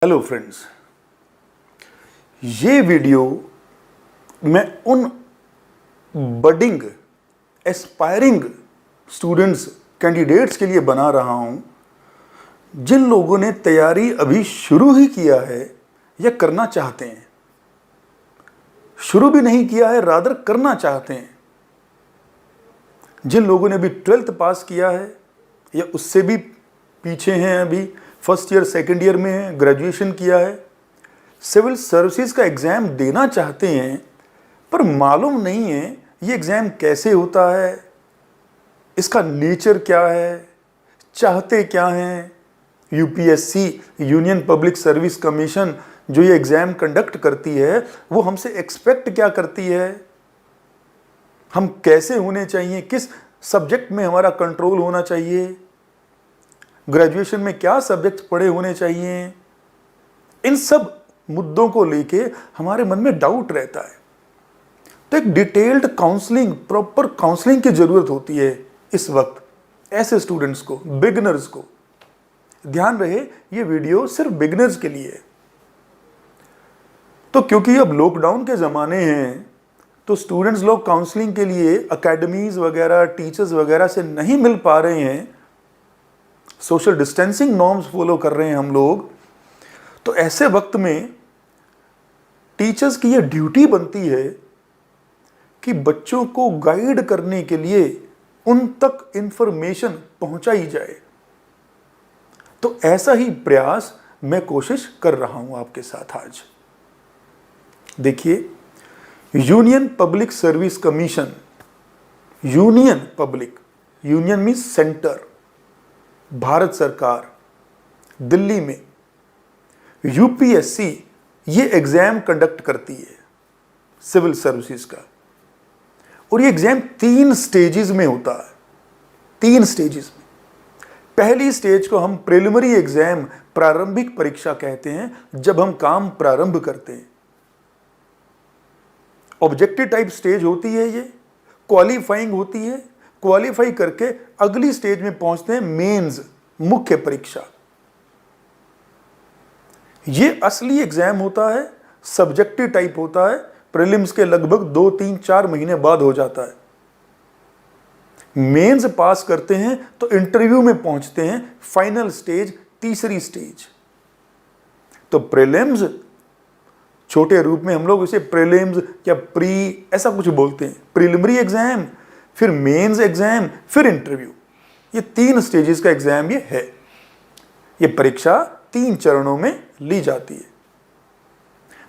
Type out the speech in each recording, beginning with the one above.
Hello friends, ये video मैं उन बडिंग एस्पायरिंग स्टूडेंट्स कैंडिडेट्स के लिए बना रहा हूं जिन लोगों ने तैयारी अभी शुरू ही किया है या करना चाहते हैं। शुरू भी नहीं किया है, रादर करना चाहते हैं। जिन लोगों ने अभी 12th पास किया है या उससे भी पीछे हैं, अभी फर्स्ट ईयर सेकेंड ईयर में है, ग्रेजुएशन किया है, सिविल सर्विसेज का एग्ज़ाम देना चाहते हैं पर मालूम नहीं है ये एग्ज़ाम कैसे होता है, इसका नेचर क्या है, चाहते क्या हैं। UPSC union public service commission जो ये एग्ज़ाम कंडक्ट करती है वो हमसे एक्सपेक्ट क्या करती है, हम कैसे होने चाहिए, किस सब्जेक्ट में हमारा कंट्रोल होना चाहिए, ग्रेजुएशन में क्या सब्जेक्ट पढ़े होने चाहिए। इन सब मुद्दों को लेके हमारे मन में डाउट रहता है। तो एक डिटेल्ड काउंसलिंग, प्रॉपर काउंसलिंग की जरूरत होती है इस वक्त ऐसे स्टूडेंट्स को, बिगिनर्स को। ध्यान रहे ये वीडियो सिर्फ बिगिनर्स के लिए है। तो क्योंकि अब लॉकडाउन के ज़माने हैं तो स्टूडेंट्स लोग काउंसलिंग के लिए अकेडमीज वगैरह, टीचर्स वगैरह से नहीं मिल पा रहे हैं, सोशल डिस्टेंसिंग नॉर्म्स फॉलो कर रहे हैं हम लोग। तो ऐसे वक्त में टीचर्स की यह ड्यूटी बनती है कि बच्चों को गाइड करने के लिए उन तक इंफॉर्मेशन पहुंचाई जाए। तो ऐसा ही प्रयास मैं कोशिश कर रहा हूं आपके साथ आज। देखिए, union public service commission, union public, union means centre, Bharat सरकार, दिल्ली में यूपीएससी ये एग्जाम कंडक्ट करती है सिविल सर्विसेज का। और ये एग्जाम 3 स्टेजेस में होता है, 3 स्टेजेस में। पहली स्टेज को हम प्रिलिमिनरी एग्जाम, प्रारंभिक परीक्षा कहते हैं, जब हम काम प्रारंभ करते हैं। ऑब्जेक्टिव टाइप स्टेज होती है, ये क्वालिफाइंग होती है। क्वालिफाई करके अगली स्टेज में पहुंचते हैं, मेंस, मुख्य परीक्षा। ये असली एग्जाम होता है, सब्जेक्टिव टाइप होता है, प्रीलिम्स के लगभग 2, 3, 4 महीने बाद हो जाता है। मेंस पास करते हैं तो इंटरव्यू में पहुंचते हैं, फाइनल स्टेज, तीसरी स्टेज। तो प्रीलिम्स, छोटे रूप में हम लोग इसे प्रीलिम्स या प्री ऐसा कुछ बोलते हैं, प्रीलिमिनरी एग्जाम, फिर मेंस एग्जाम, फिर इंटरव्यू। ये 3 स्टेजेस का एग्जाम ये है। ये परीक्षा 3 चरणों में ली जाती है।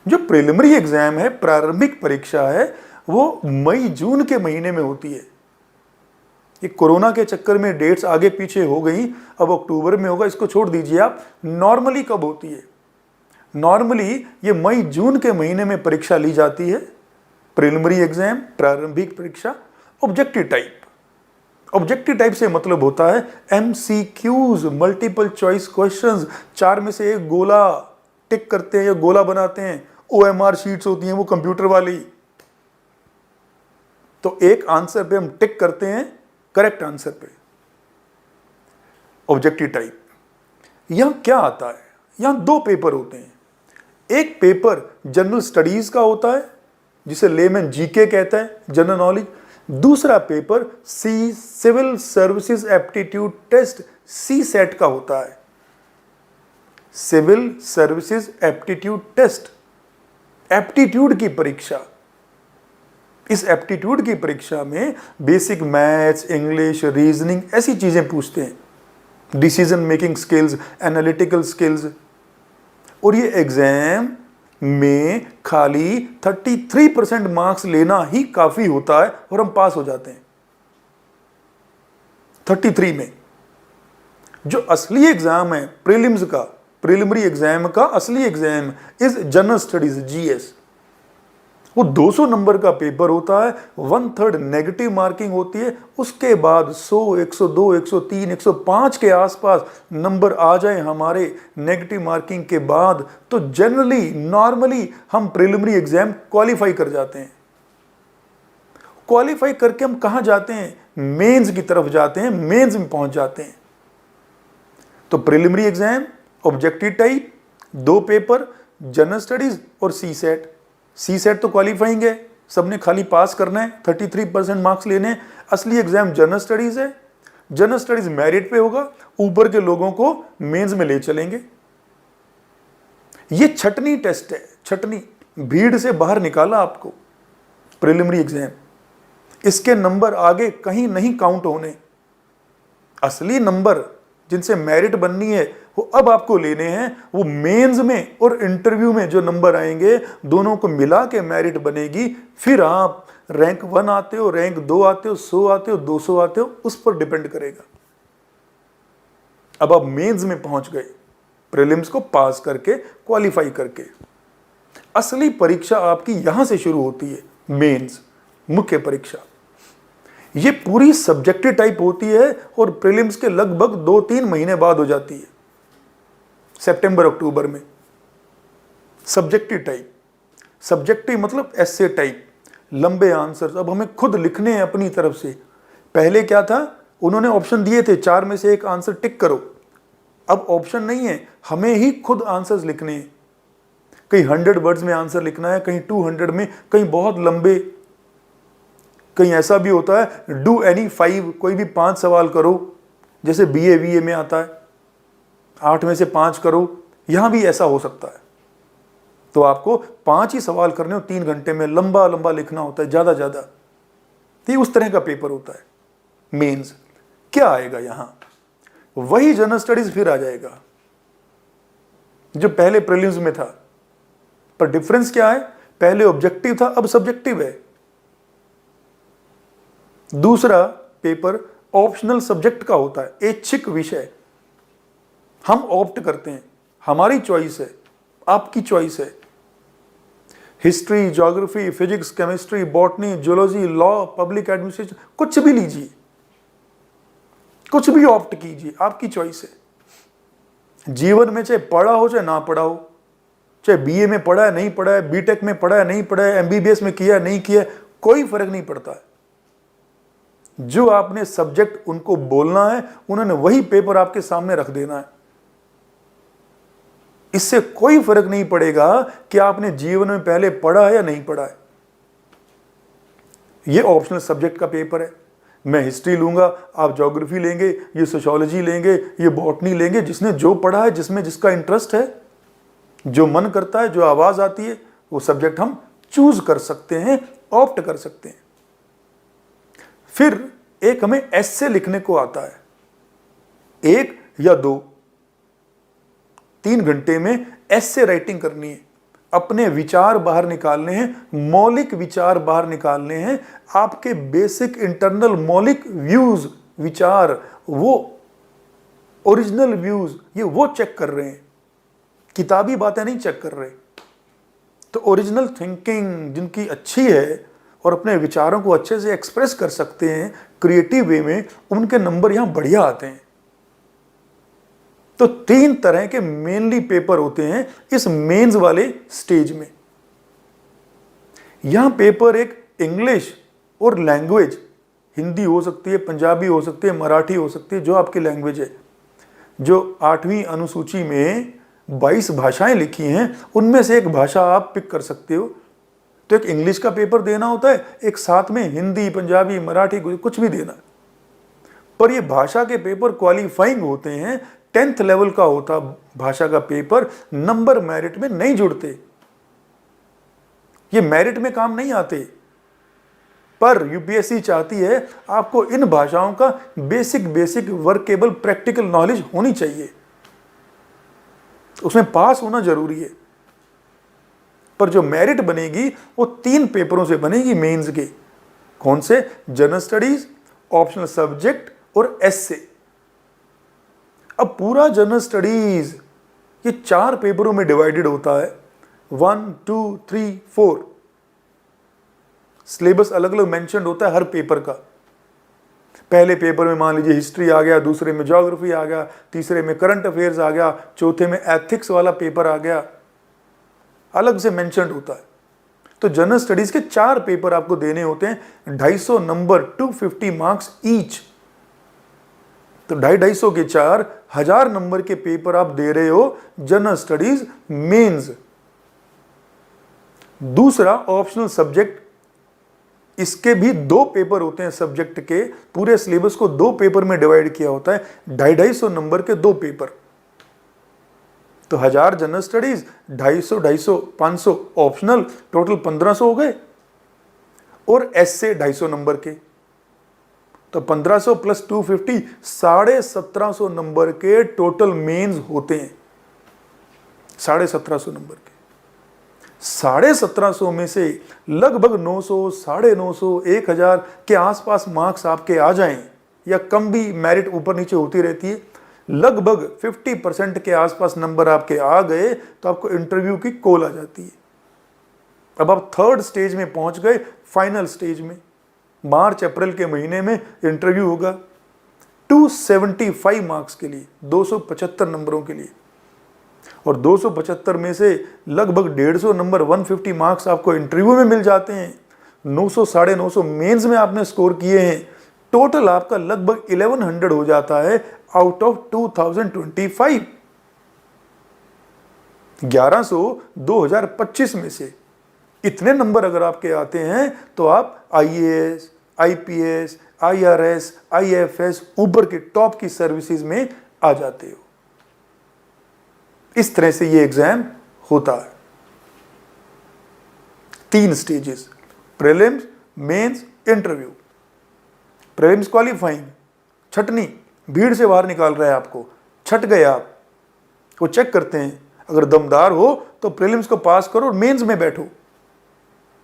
जो प्रीलिमिनरी एग्जाम है, प्रारंभिक परीक्षा है, वो मई जून के महीने में होती है। ये कोरोना के चक्कर में डेट्स आगे पीछे हो गई, अब अक्टूबर में होगा, इसको छोड़ दीजिए आप। नॉर्मली कब होती है? नॉर्मली ये मई जून के महीने में परीक्षा ली जाती है, प्रीलिमिनरी एग्जाम, प्रारंभिक परीक्षा। ऑब्जेक्टिव टाइप, ऑब्जेक्टिव टाइप से मतलब होता है एमसीक्यूज, मल्टीपल चॉइस क्वेश्चंस। 4 में से एक गोला टिक करते हैं या गोला बनाते हैं। ओएमआर शीट्स होती हैं वो कंप्यूटर वाली, तो एक आंसर पे हम टिक करते हैं, करेक्ट आंसर पे। Objective type. यहां क्या आता है? यहां 2 पेपर होते हैं। एक पेपर जनरल स्टडीज का होता है, जिसे लेमैन जीके कहता है, जनरल नॉलेज। दूसरा paper civil services aptitude test, C SAT का होता है, civil services aptitude test, aptitude की परीक्षा। इस एप्टीट्यूड की परीक्षा में बेसिक मैथ्स, इंग्लिश, रीजनिंग ऐसी चीजें पूछते हैं, decision making skills, analytical skills. और ये एग्जाम में खाली 33% मार्क्स लेना ही काफी होता है और हम पास हो जाते हैं 33 में। जो असली एग्जाम है प्रीलिम्स का, प्रीलिमिनरी एग्जाम का असली exam is general studies, GS. वो 200 नंबर का पेपर होता है, 1/3 नेगेटिव मार्किंग होती है। उसके बाद 100, 102, 103, 105 के आसपास नंबर आ जाए हमारे नेगेटिव मार्किंग के बाद, तो जनरली, नॉर्मली हम प्रीलिमिनरी एग्जाम क्वालिफाई कर जाते हैं। क्वालिफाई करके हम कहां जाते हैं? मेंस की तरफ जाते हैं, मेंस में पहुंच जाते हैं। तो preliminary exam objective type, 2 paper general studies और सी सेट। सी सेट तो क्वालिफाइंग है, सबने खाली पास करना है, 33% मार्क्स लेने हैं। असली एग्जाम जनरल स्टडीज है। जनरल स्टडीज मेरिट पे होगा, ऊपर के लोगों को मेंस में ले चलेंगे। ये छटनी टेस्ट है, छटनी, भीड़ से बाहर निकाला आपको प्रिलिमिनरी एग्जाम। इसके नंबर आगे कहीं नहीं काउंट होने। असली नंबर जिनसे मेरिट बननी है वो अब आपको लेने हैं। वो मेंस में और इंटरव्यू में जो नंबर आएंगे दोनों को मिला के मेरिट बनेगी। फिर आप रैंक 1 आते हो, रैंक 2 आते हो, 100 आते हो, 200 आते हो, उस पर डिपेंड करेगा। अब आप मेंस में पहुंच गए, प्रीलिम्स को पास करके, क्वालिफाई करके। असली परीक्षा आपकी यहां से शुरू होती है, मेंस, मुख्य परीक्षा। ये पूरी सब्जेक्टिव टाइप होती है और प्रीलिम्स के लगभग 2-3 महीने बाद हो जाती है, सितंबर अक्टूबर में। सब्जेक्टिव टाइप, सब्जेक्टिव मतलब एसे टाइप, लंबे आंसर्स। अब हमें खुद लिखने हैं अपनी तरफ से। पहले क्या था, उन्होंने ऑप्शन दिए थे 4 में से एक आंसर टिक करो। अब ऑप्शन नहीं है, हमें ही खुद आंसर्स लिखने हैं। कहीं 100 वर्ड्स में आंसर लिखना है, कहीं 200 में, कहीं बहुत लंबे। कहीं ऐसा भी होता है डू एनी 5, कोई भी 5 सवाल करो, जैसे BA में आता है 8 में से 5 करो। यहां भी ऐसा हो सकता है। तो आपको 5 ही सवाल करने हो 3 घंटे में, लंबा लंबा लिखना होता है, ज्यादा ज्यादा। तो ये उस तरह का पेपर होता है मेंस। क्या आएगा यहां, वही जनरल स्टडीज फिर आ जाएगा जो पहले प्रीलिम्स में था। पर डिफरेंस क्या है, पहले ऑब्जेक्टिव था, अब सब्जेक्टिव है। दूसरा पेपर ऑप्शनल सब्जेक्ट का होता है, ऐच्छिक विषय। हम ऑप्ट करते हैं, हमारी चॉइस है, आपकी चॉइस है। History, geography, physics, chemistry, botany, zoology, law, public administration, कुछ भी लीजिए, कुछ भी ऑप्ट कीजिए, आपकी चॉइस है। जीवन में चाहे पढ़ा हो चाहे ना पढ़ा हो, चाहे BA में पढ़ा है नहीं पढ़ा है, BTech में पढ़ा है नहीं पढ़ा है, MBBS में किया है नहीं किया है, कोई फर्क नहीं पड़ता है। जो आपने सब्जेक्ट उनको बोलना है, उन्होंने वही पेपर आपके सामने रख देना है। इससे कोई फर्क नहीं पड़ेगा कि आपने जीवन में पहले पढ़ा है या नहीं पढ़ा है। यह ऑप्शनल सब्जेक्ट का पेपर है। मैं हिस्ट्री लूंगा, आप ज्योग्राफी लेंगे, ये सोशियोलॉजी लेंगे, ये बॉटनी लेंगे। जिसने जो पढ़ा है, जिसमें जिसका इंटरेस्ट है, जो मन करता है, जो आवाज आती है, वो सब्जेक्ट हम चूज कर सकते हैं, ऑप्ट कर सकते हैं। फिर एक हमें एस्से लिखने को आता है, 1 या 2, 3 घंटे में एस्से राइटिंग करनी है। अपने विचार बाहर निकालने हैं, मौलिक विचार बाहर निकालने हैं। आपके बेसिक इंटरनल मौलिक व्यूज, विचार, वो ओरिजिनल व्यूज, ये वो चेक कर रहे हैं, किताबी बातें नहीं चेक कर रहे। तो ओरिजिनल थिंकिंग जिनकी अच्छी है और अपने विचारों को अच्छे से एक्सप्रेस कर सकते हैं क्रिएटिव वे में, उनके नंबर यहां बढ़िया आते हैं। तो 3 तरह के मेनली पेपर होते हैं इस मेंस वाले स्टेज में। यहां पेपर एक इंग्लिश और लैंग्वेज, हिंदी हो सकती है, पंजाबी हो सकती है, मराठी हो सकती है, जो आपकी लैंग्वेज है। जो 8वीं अनुसूची में 22 भाषाएं लिखी हैं, उनमें से एक भाषा आप पिक कर सकते हो। तो एक इंग्लिश का पेपर देना होता है, एक साथ में हिंदी, पंजाबी, मराठी, कुछ भी देना। पर ये भाषा के पेपर क्वालिफाइंग होते हैं, 10th लेवल का होता भाषा का पेपर। नंबर मेरिट में नहीं जुड़ते, ये मेरिट में काम नहीं आते। पर यूपीएससी चाहती है आपको इन भाषाओं का बेसिक वर्केबल प्रैक्टिकल नॉलेज होनी चाहिए, उसमें पास होना जरूरी है। पर जो मेरिट बनेगी वो 3 पेपरों से बनेगी मेंस के। कौन से? जनरल स्टडीज, ऑप्शनल सब्जेक्ट और एस्से। अब पूरा जनरल स्टडीज ये 4 पेपरों में डिवाइडेड होता है, 1, 2, 3, 4। सिलेबस अलग अलग मेंशन होता है हर पेपर का। पहले पेपर में मान लीजिए हिस्ट्री आ गया, दूसरे में ज्योग्राफी आ गया, तीसरे में करंट अफेयर्स आ गया, चौथे में एथिक्स वाला पेपर आ गया, अलग से मेंशन्ड होता है। तो जनरल स्टडीज के 4 पेपर आपको देने होते हैं, 250 नंबर, 250 मार्क्स ईच। तो 250 के 4, 1000 नंबर के पेपर आप दे रहे हो जनरल स्टडीज मेंस। दूसरा ऑप्शनल सब्जेक्ट, इसके भी 2 पेपर होते हैं सब्जेक्ट के, पूरे सिलेबस को 2 पेपर में डिवाइड किया होता है, 250 नंबर के 2 पेपर। तो 1000 जनरल स्टडीज, 250 500 ऑप्शनल, टोटल 1500 हो गए। और एसए 250 नंबर के, तो 1500 प्लस 250, 1750 नंबर के टोटल मेंस होते हैं। 1750 नंबर के 1750 में से लगभग 900, 950, 1000 के आसपास मार्क्स आपके आ जाएं, या कम भी, मेरिट ऊपर नीचे होती रहती है, लगभग 50% के आसपास नंबर आपके आ गए तो आपको इंटरव्यू की कॉल आ जाती है। अब आप 3rd स्टेज में पहुंच गए, फाइनल स्टेज में। मार्च अप्रैल के महीने में इंटरव्यू होगा 275 मार्क्स के लिए, 275 नंबरों के लिए। और 275 में से लगभग 150 नंबर, 150 मार्क्स आपको इंटरव्यू में मिल जाते हैं। 900 950 मेंस में आपने स्कोर किए हैं। टोटल आपका लगभग 1100 हो जाता है आउट ऑफ 2025। 1100 2025 में से इतने नंबर अगर आपके आते हैं तो आप आईएएस, आईपीएस, आईआरएस, आईएफएस, ऊपर के टॉप की सर्विसेज में आ जाते हो। इस तरह से ये एग्जाम होता है। 3 stages, prelims, mains, interview. Prelims qualifying, छटनी, भीड़ से बाहर निकाल रहा है आपको, छट गए आप, वो चेक करते हैं, अगर दमदार हो तो प्रीलिम्स को पास करो और मेंस में बैठो।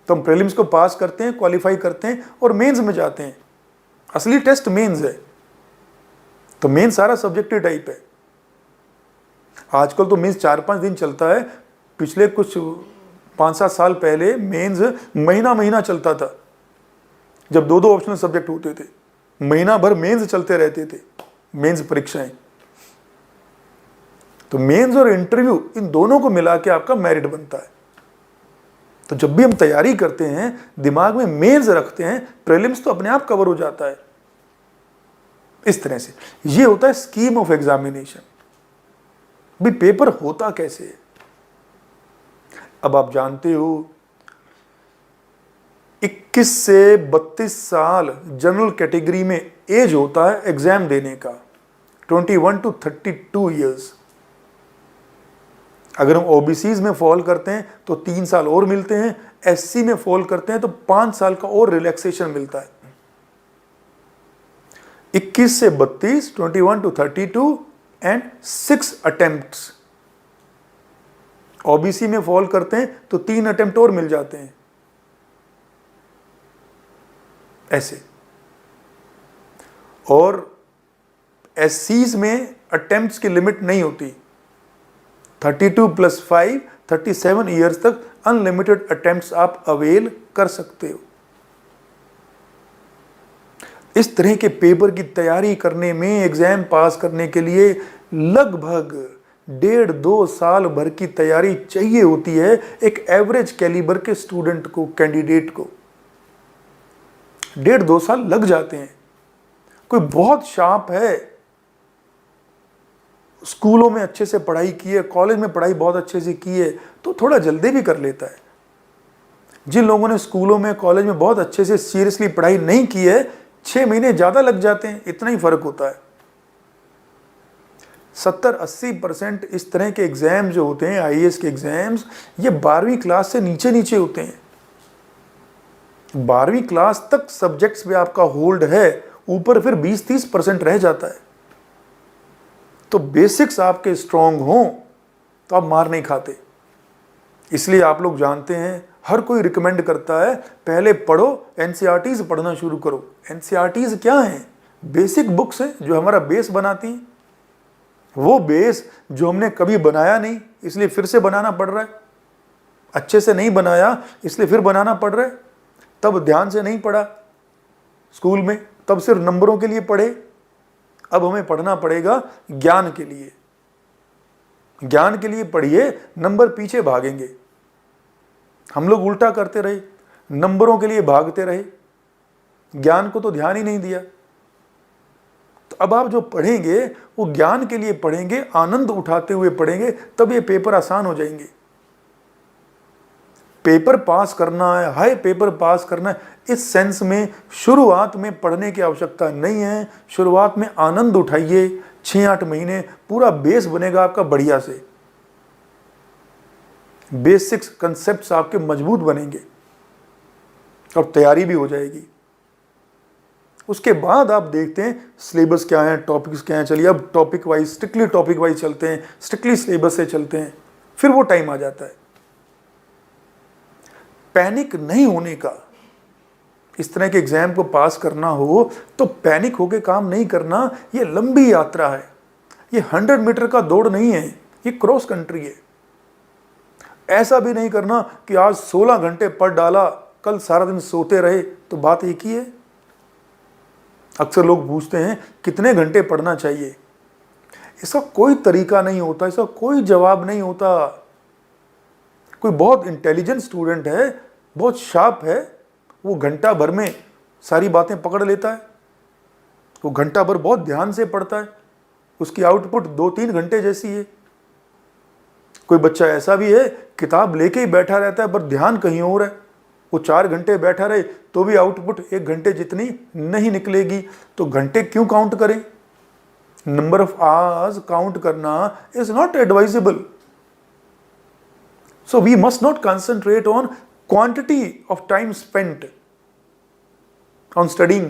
तो हम प्रीलिम्स को पास करते हैं, क्वालिफाई करते हैं और मेंस में जाते हैं। असली टेस्ट मेंस है। तो मेंस सारा सब्जेक्टिव टाइप है। आजकल तो मेंस 4-5 दिन चलता है, पिछले कुछ 5-7 साल पहले मेंस महीना चलता था, जब 2-2 ऑप्शनल सब्जेक्ट होते थे। महीना भर मेंस चलते रहते थे, मेंस परीक्षाएं। तो मेंस और इंटरव्यू, इन दोनों को मिला के आपका मेरिट बनता है। तो जब भी हम तैयारी करते हैं, दिमाग में मेंस रखते हैं, प्रीलिम्स तो अपने आप कवर हो जाता है। इस तरह से ये होता है स्कीम ऑफ एग्जामिनेशन। भी पेपर होता कैसे है? अब आप जानते हो 21 से 32 साल जनरल कैटेगरी में एज होता है एग्जाम देने का, 21 to 32 ईयर्स। अगर हम ओबीसीज में फॉल करते हैं तो 3 साल और मिलते हैं, एससी में फॉल करते हैं तो 5 साल का और रिलैक्सेशन मिलता है। 21 से 32, 21 to 32 एंड 6 अटेम्प्ट्स। ओबीसी में फॉल करते हैं तो 3 अटेम्प्ट और मिल जाते हैं। ऐसे। और एससीज में अटेम्प्ट्स की लिमिट नहीं होती। 32 + 5, 37 ईयर्स तक अनलिमिटेड अटेम्प्ट्स आप अवेल कर सकते हो। इस तरह के पेपर की तैयारी करने में, एग्जाम पास करने के लिए लगभग 1.5-2 साल भर की तैयारी चाहिए होती है एक एवरेज कैलिबर के स्टूडेंट को, कैंडिडेट को। 1.5-2 साल लग जाते हैं। कोई बहुत शार्प है, स्कूलों में अच्छे से पढ़ाई की है, कॉलेज में पढ़ाई बहुत अच्छे से की है, तो थोड़ा जल्दी भी कर लेता है। जिन लोगों ने स्कूलों में, कॉलेज में बहुत अच्छे से सीरियसली पढ़ाई नहीं की है, 6 महीने ज़्यादा लग जाते हैं। इतना ही फर्क होता है। 70-80% इस तरह के एग्जाम जो होते हैं, आईएएस के एग्जाम्स, ये 12वीं क्लास से नीचे होते हैं। 12वीं क्लास तक सब्जेक्ट्स पे आपका होल्ड है, ऊपर फिर 20-30% रह जाता है। तो बेसिक्स आपके स्ट्रांग हों तो आप मार नहीं खाते। इसलिए आप लोग जानते हैं, हर कोई रिकमेंड करता है पहले पढ़ो, एनसीईआरटीज पढ़ना शुरू करो। एनसीईआरटीज क्या हैं? बेसिक बुक्स हैं जो हमारा बेस बनाती हैं। वो बेस जो हमने कभी बनाया नहीं, इसलिए फिर से बनाना पड़ रहा है। अच्छे से नहीं बनाया, इसलिए फिर बनाना पड़ रहा है। तब ध्यान से नहीं पढ़ा स्कूल में, तब सिर्फ नंबरों के लिए पढ़े। अब हमें पढ़ना पड़ेगा ज्ञान के लिए। ज्ञान के लिए पढ़िए, नंबर पीछे भागेंगे। हम लोग उल्टा करते रहे, नंबरों के लिए भागते रहे, ज्ञान को तो ध्यान ही नहीं दिया। तो तो अब आप जो पढ़ेंगे वो ज्ञान के लिए पढ़ेंगे, आनंद उठाते हुए पढ़ेंगे, तब ये पेपर आसान हो जाएंगे। पेपर पास करना है, हाई पेपर पास करना है, इस सेंस में शुरुआत में पढ़ने की आवश्यकता नहीं है। शुरुआत में आनंद उठाइए, 6-8 महीने पूरा बेस बनेगा आपका बढ़िया से, बेसिक्स कंसेप्ट्स आपके मजबूत बनेंगे और तैयारी भी हो जाएगी। उसके बाद आप देखते हैं सिलेबस क्या है, टॉपिक्स क्या हैं। चलिए अब topic wise, strictly topic wise चलते हैं, स्ट्रिक्टली सिलेबस से चलते हैं, फिर वो टाइम आ जाता है। पैनिक नहीं होने का, इस तरह के एग्जाम को पास करना हो तो पैनिक होके काम नहीं करना। ये लंबी यात्रा है, ये 100 मीटर का दौड़ नहीं है, ये क्रॉस कंट्री है। ऐसा भी नहीं करना कि आज 16 घंटे पढ़ डाला, कल सारा दिन सोते रहे, तो बात एक ही है। अक्सर लोग पूछते हैं कितने घंटे पढ़ना चाहिए, इसका कोई तरीका नहीं होता, इसका कोई जवाब नहीं होता। कोई बहुत इंटेलिजेंट स्टूडेंट है, बहुत शार्प है, वो घंटा भर में सारी बातें पकड़ लेता है, वो घंटा भर बहुत ध्यान से पढ़ता है, उसकी आउटपुट 2-3 घंटे जैसी है। कोई बच्चा ऐसा भी है, किताब लेके ही बैठा रहता है पर ध्यान कहीं और है, वो 4 घंटे बैठा रहे तो भी आउटपुट 1 घंटे जितनी नहीं निकलेगी। तो घंटे क्यों काउंट करें? नंबर ऑफ आवर्स काउंट करना is not advisable. So we must not concentrate on quantity of time spent on studying.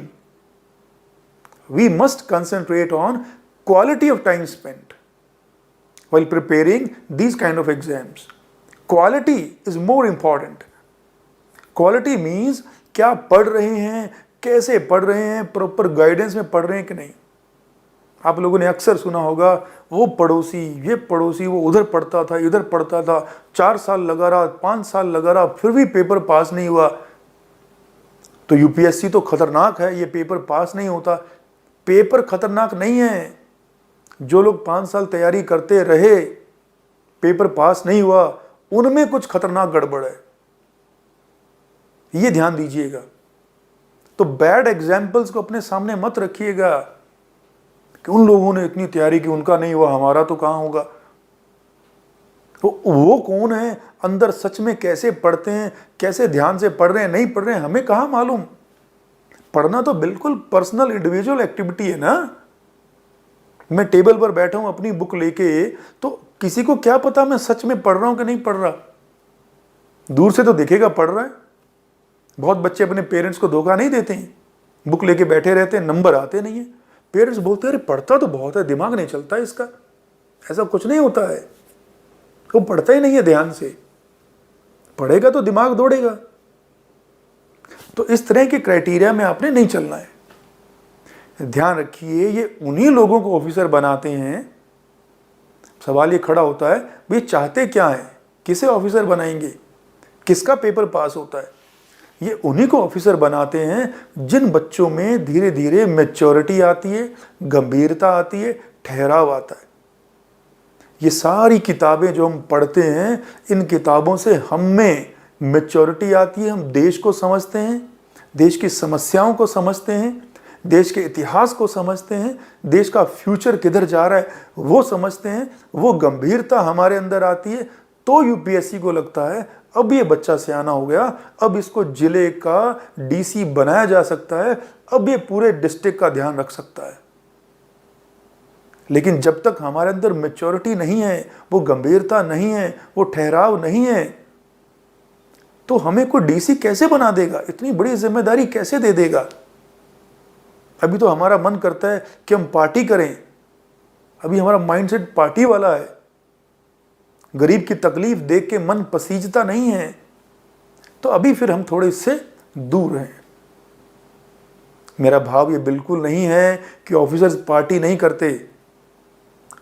We must concentrate on quality of time spent while preparing these kind of exams. Quality is more important. Quality means क्या पढ़ रहे हैं, कैसे पढ़ रहे हैं, proper guidance में पढ़ रहे हैं कि नहीं। आप लोगों ने अक्सर सुना होगा, वो पड़ोसी, ये पड़ोसी, वो उधर पढ़ता था, इधर पढ़ता था, 4 साल लगा रहा, 5 साल लगा रहा, फिर भी पेपर पास नहीं हुआ। तो यूपीएससी तो खतरनाक है, ये पेपर पास नहीं होता। पेपर खतरनाक नहीं है, जो लोग 5 साल तैयारी करते रहे, पेपर पास नहीं हुआ, उनमें कुछ खतरनाक गड़बड़ है, ये ध्यान दीजिएगा। तो बैड एग्जाम्पल्स को अपने सामने मत रखिएगा कि उन लोगों ने इतनी तैयारी की, उनका नहीं हुआ, हमारा तो कहाँ होगा। तो वो कौन है, अंदर सच में कैसे पढ़ते हैं, कैसे ध्यान से पढ़ रहे हैं, नहीं पढ़ रहे हैं, हमें कहाँ मालूम। पढ़ना तो बिल्कुल पर्सनल इंडिविजुअल एक्टिविटी है ना। मैं टेबल पर बैठा हूं अपनी बुक लेके, तो किसी को क्या पता मैं सच में पढ़ रहा हूं कि नहीं पढ़ रहा। दूर से तो दिखेगा पढ़ रहा है। बहुत बच्चे अपने पेरेंट्स को धोखा नहीं देते हैं, बुक लेके बैठे रहते हैं, नंबर आते नहीं है। पेरेंट्स बोलते हैं अरे पढ़ता तो बहुत है, दिमाग नहीं चलता है इसका। ऐसा कुछ नहीं होता है, वो पढ़ता ही नहीं है ध्यान से। पढ़ेगा तो दिमाग दौड़ेगा। तो इस तरह के क्राइटेरिया में आपने नहीं चलना है। ध्यान रखिए, ये उन्हीं लोगों को ऑफिसर बनाते हैं। सवाल ये खड़ा होता है, भाई चाहते क्या है, किसे ऑफिसर बनाएंगे, किसका पेपर पास होता है। ये उन्हीं को ऑफिसर बनाते हैं जिन बच्चों में धीरे धीरे मैच्योरिटी आती है, गंभीरता आती है, ठहराव आता है। ये सारी किताबें जो हम पढ़ते हैं, इन किताबों से हम में मैच्योरिटी आती है। हम देश को समझते हैं, देश की समस्याओं को समझते हैं, देश के इतिहास को समझते हैं, देश का फ्यूचर किधर जा रहा है वो समझते हैं। वो गंभीरता हमारे अंदर आती है तो यूपीएससी को लगता है अब ये बच्चा सियाना हो गया, अब इसको जिले का डीसी बनाया जा सकता है, अब ये पूरे डिस्ट्रिक्ट का ध्यान रख सकता है। लेकिन जब तक हमारे अंदर मैच्योरिटी नहीं है, वो गंभीरता नहीं है, वो ठहराव नहीं है, तो हमें कोई डीसी कैसे बना देगा, इतनी बड़ी जिम्मेदारी कैसे दे देगा। अभी तो हमारा मन करता है कि हम पार्टी करें, अभी हमारा माइंडसेट पार्टी वाला है। गरीब की तकलीफ देख के मन पसीजता नहीं है, तो अभी फिर हम थोड़े इससे दूर हैं। मेरा भाव ये बिल्कुल नहीं है कि ऑफिसर्स पार्टी नहीं करते,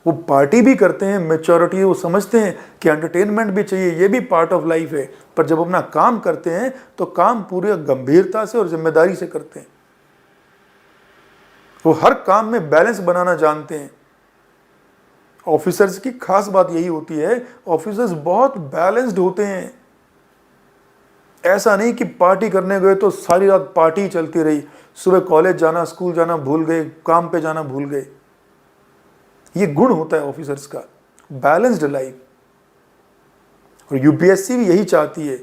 वो पार्टी भी करते हैं, मैच्योरिटी वो समझते हैं कि एंटरटेनमेंट भी चाहिए, ये भी पार्ट ऑफ लाइफ है। पर जब अपना काम करते हैं तो काम पूरी गंभीरता से और जिम्मेदारी से करते हैं। वो हर काम में बैलेंस बनाना जानते हैं। ऑफिसर्स की खास बात यही होती है, ऑफिसर्स बहुत बैलेंस्ड होते हैं। ऐसा नहीं कि पार्टी करने गए तो सारी रात पार्टी चलती रही, सुबह कॉलेज जाना, स्कूल जाना भूल गए, काम पे जाना भूल गए। ये गुण होता है ऑफिसर्स का, बैलेंस्ड लाइफ। और यूपीएससी भी यही चाहती है,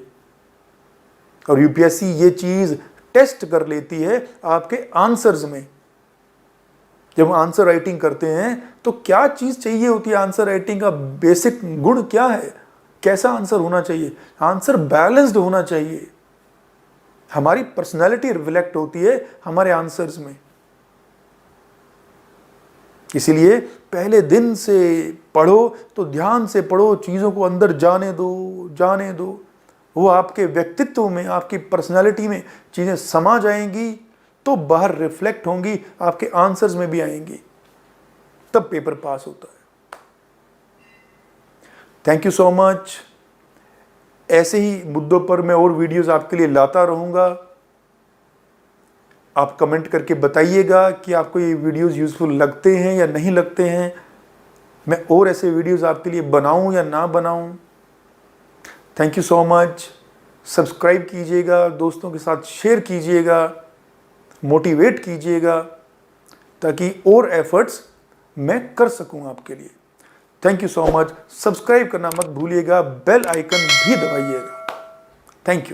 और यूपीएससी ये चीज टेस्ट कर लेती है आपके आंसर्स में। जब हम आंसर राइटिंग करते हैं तो क्या चीज चाहिए होती है, आंसर राइटिंग का बेसिक गुण क्या है, कैसा आंसर होना चाहिए? आंसर बैलेंस्ड होना चाहिए। हमारी पर्सनैलिटी रिफ्लेक्ट होती है हमारे आंसर्स में। इसीलिए पहले दिन से पढ़ो तो ध्यान से पढ़ो, चीज़ों को अंदर जाने दो। वो आपके व्यक्तित्व में, आपकी पर्सनैलिटी में चीज़ें समा जाएंगी तो बाहर रिफ्लेक्ट होंगी, आपके आंसर्स में भी आएंगी, तब पेपर पास होता है। Thank you so much. ऐसे ही मुद्दों पर मैं और वीडियोस आपके लिए लाता रहूँगा। आप कमेंट करके बताइएगा कि आपको ये वीडियोस यूज़फुल लगते हैं या नहीं लगते हैं। मैं और ऐसे वीडियोस आपके लिए बनाऊं या ना बनाऊं। Thank you so much. Subscribe कीजिएगा, दोस्तों के साथ शेयर कीजिएगा, मोटिवेट कीजिएगा, ताकि और एफर्ट्स मैं कर सकूं आपके लिए। Thank you so much. Subscribe करना मत भूलिएगा, बेल आइकन भी दबाइएगा। Thank you.